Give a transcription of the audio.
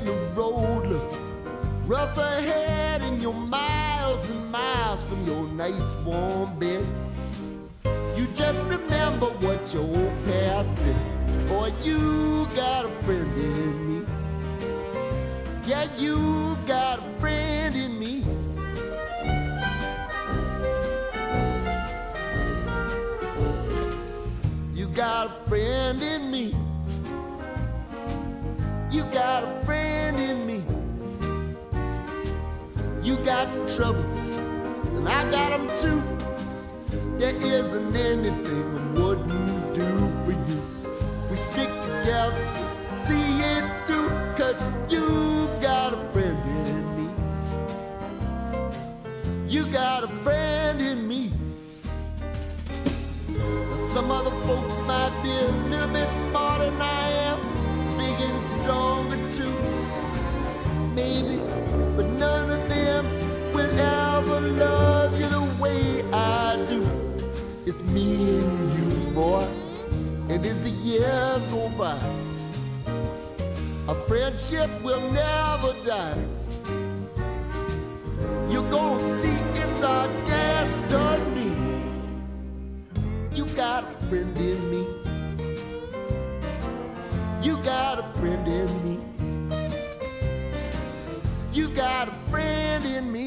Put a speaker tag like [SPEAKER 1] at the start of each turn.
[SPEAKER 1] the road look rough ahead and you're miles and miles from your nice warm bed, you just remember what your old past said. Boy, you got a friend in me. Yeah, you got a friend in me. You got a friend in me. You got a friend in me. You got trouble, and I got them too. There isn't anything I wouldn't do for you. If we stick together, see it through, 'cause you got a friend in me. You got a friend in me. Now, some other folks might be a little bit smarter than I am, big and stronger too, maybe, but none of them will ever love you the way I do. It's me and you, boy, and as the years go by, our friendship will never die. You're gonna see it's our destiny. You got a friend in me. You got a friend in me. You got a friend in me.